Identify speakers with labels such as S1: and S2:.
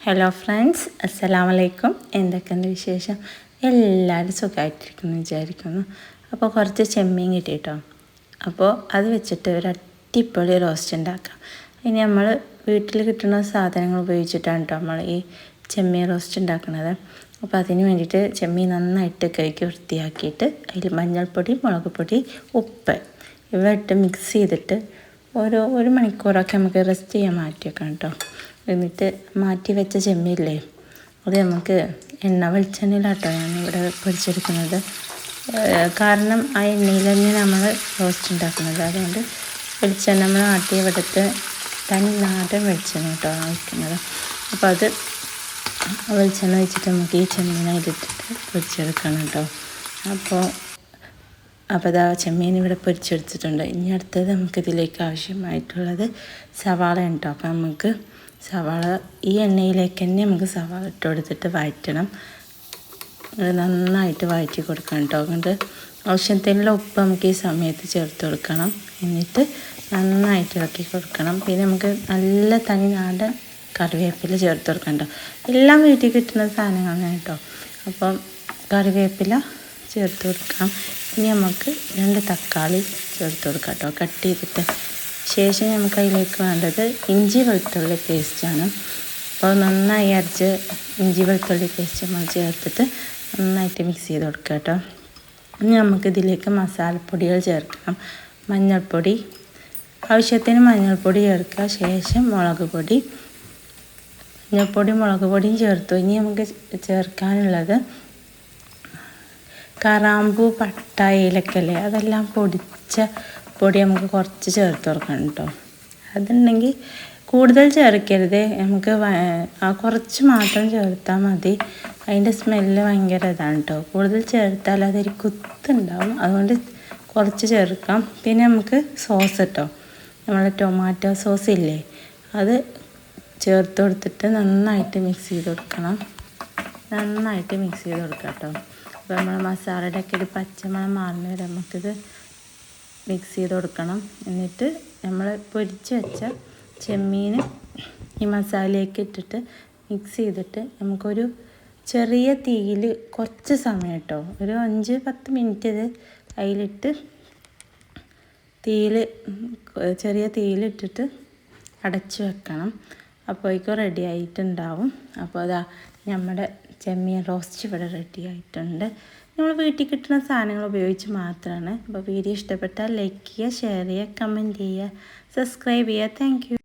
S1: Hello friends, അസ്സലാമലൈക്കും. എന്തൊക്കെയുണ്ട് വിശേഷം? എല്ലാവരും സുഖമായിട്ടിരിക്കുന്നു വിചാരിക്കുന്നു. അപ്പോൾ കുറച്ച് ചെമ്മീൻ കിട്ടിയിട്ടോ. അപ്പോൾ അത് വെച്ചിട്ട് ഒരു അടിപൊളി റോസ്റ്റ് ഉണ്ടാക്കാം. ഇനി നമ്മൾ വീട്ടിൽ കിട്ടുന്ന സാധനങ്ങൾ ഉപയോഗിച്ചിട്ടാണ് കേട്ടോ നമ്മൾ ഈ ചെമ്മീൻ റോസ്റ്റ് ഉണ്ടാക്കുന്നത്. അപ്പോൾ അതിന് വേണ്ടിയിട്ട് ചെമ്മീൻ നന്നായിട്ട് കഴുകി വൃത്തിയാക്കിയിട്ട് അതിൽ മഞ്ഞൾപ്പൊടി, മുളക് പൊടി, ഉപ്പ് ഇവ ഇട്ട് മിക്സ് ചെയ്തിട്ട് ഒരു മണിക്കൂറൊക്കെ നമുക്ക് റെസ്റ്റ് ചെയ്യാൻ മാറ്റി വെക്കാം കേട്ടോ. എന്നിട്ട് മാറ്റി വെച്ച ചെമ്മീനില്ലേ, അത് നമുക്ക് വെളിച്ചെണ്ണയിലാട്ടോ ഞാനിവിടെ പൊരിച്ചെടുക്കുന്നത്. കാരണം ആ എണ്ണയിൽ തന്നെ നമ്മൾ റോസ്റ്റ് ഉണ്ടാക്കുന്നത്. അതുകൊണ്ട് വെളിച്ചെണ്ണ നമ്മൾ ആട്ടിയവിടുത്തെ തനി നാടൻ വെളിച്ചെണ്ണ കേട്ടോ വയ്ക്കുന്നത്. അപ്പോൾ അത് വെളിച്ചെണ്ണ വെച്ചിട്ട് നമുക്ക് ഈ ചെമ്മീൻ അതിലിട്ടിട്ട് പൊരിച്ചെടുക്കണം കേട്ടോ. അപ്പോൾ ഇതാ ചെമ്മീൻ ഇവിടെ പൊരിച്ചെടുത്തിട്ടുണ്ട്. ഇനി അടുത്തത് നമുക്കിതിലേക്ക് ആവശ്യമായിട്ടുള്ളത് സവാള ഉണ്ടോ. അപ്പോൾ നമുക്ക് സവാള ഈ എണ്ണയിലേക്ക് തന്നെ നമുക്ക് സവാള ഇട്ട് കൊടുത്തിട്ട് വഴറ്റണം. നന്നായിട്ട് വഴറ്റി കൊടുക്കണം കേട്ടോ. അതുകൊണ്ട് ആവശ്യത്തിനുള്ള ഉപ്പ് നമുക്ക് ഈ സമയത്ത് ചേർത്ത് കൊടുക്കണം. എന്നിട്ട് നന്നായിട്ട് ഇളക്കി കൊടുക്കണം. പിന്നെ നമുക്ക് നല്ല തനി നാടൻ കറിവേപ്പില ചേർത്ത് കൊടുക്കണം കേട്ടോ. എല്ലാം വീട്ടിൽ കിട്ടുന്ന സാധനങ്ങളാണ് കേട്ടോ. അപ്പം കറിവേപ്പില ചേർത്ത് കൊടുക്കാം. ഇനി നമുക്ക് 2 തക്കാളി ചേർത്ത് കൊടുക്കാം കേട്ടോ, കട്ട് ചെയ്തിട്ട്. ശേഷം നമുക്ക് അതിലേക്ക് വേണ്ടത് ഇഞ്ചി വെളുത്തുള്ളി പേസ്റ്റാണ്. അപ്പോൾ നന്നായി അരച്ച് ഇഞ്ചി വെളുത്തുള്ളി പേസ്റ്റ് നമ്മൾ ചേർത്തിട്ട് നന്നായിട്ട് മിക്സ് ചെയ്ത് കൊടുക്കുക കേട്ടോ. ഇനി നമുക്കിതിലേക്ക് മസാലപ്പൊടികൾ ചേർക്കണം. മഞ്ഞൾപ്പൊടി, ആവശ്യത്തിന് മഞ്ഞൾപ്പൊടി ചേർക്കുക. ശേഷം മുളക് പൊടി, മുളക് പൊടിയും ചേർത്തു. ഇനി നമുക്ക് ചേർക്കാനുള്ളത് കറാമ്പൂ, പട്ട, ഏലക്കല്ലേ, അതെല്ലാം പൊടിച്ച പൊടി നമുക്ക് കുറച്ച് ചേർത്ത് കൊടുക്കണം കേട്ടോ. അതുണ്ടെങ്കിൽ കൂടുതൽ ചേർക്കരുത്, നമുക്ക് കുറച്ച് മാത്രം ചേർത്താൽ മതി. അതിൻ്റെ സ്മെല്ല് ഭയങ്കര ഇതാണ് കേട്ടോ. കൂടുതൽ ചേർത്താൽ അതൊരു കുത്തുണ്ടാവും. അതുകൊണ്ട് കുറച്ച് ചേർക്കാം. പിന്നെ നമുക്ക് സോസ് കേട്ടോ, നമ്മൾ ടൊമാറ്റോ സോസ് ഇല്ലേ, അത് ചേർത്ത് കൊടുത്തിട്ട് നന്നായിട്ട് മിക്സ് ചെയ്ത് കൊടുക്കണം. നന്നായിട്ട് മിക്സ് ചെയ്ത് കൊടുക്കാം കേട്ടോ. അപ്പോൾ നമ്മൾ മസാലയുടെ ഒക്കെ ഒരു പച്ചമണം മാറുന്ന വരെ നമുക്കിത് മിക്സ് ചെയ്ത് കൊടുക്കണം. എന്നിട്ട് നമ്മൾ പൊരിച്ച് വെച്ച ചെമ്മീൻ ഈ മസാലയൊക്കെ ഇട്ടിട്ട് മിക്സ് ചെയ്തിട്ട് നമുക്കൊരു ചെറിയ തീയിൽ കുറച്ച് സമയം കേട്ടോ, ഒരു 5-10 മിനിറ്റ് ഇത് അതിലിട്ട് ചെറിയ തീയിലിട്ടിട്ട് അടച്ച് വെക്കണം. അപ്പോഴേക്കും റെഡി ആയിട്ടുണ്ടാവും. അപ്പോൾ അതാ നമ്മുടെ ചെമ്മീൻ റോസ്റ്റ് ഇവിടെ റെഡി ആയിട്ടുണ്ട്. നമ്മൾ വീട്ടിൽ കിട്ടുന്ന സാധനങ്ങൾ ഉപയോഗിച്ച് മാത്രമാണ്. അപ്പോൾ വീഡിയോ ഇഷ്ടപ്പെട്ടാൽ ലൈക്ക് ചെയ്യുക, ഷെയർ ചെയ്യുക, കമൻറ്റ് ചെയ്യുക, സബ്സ്ക്രൈബ് ചെയ്യുക. Thank you.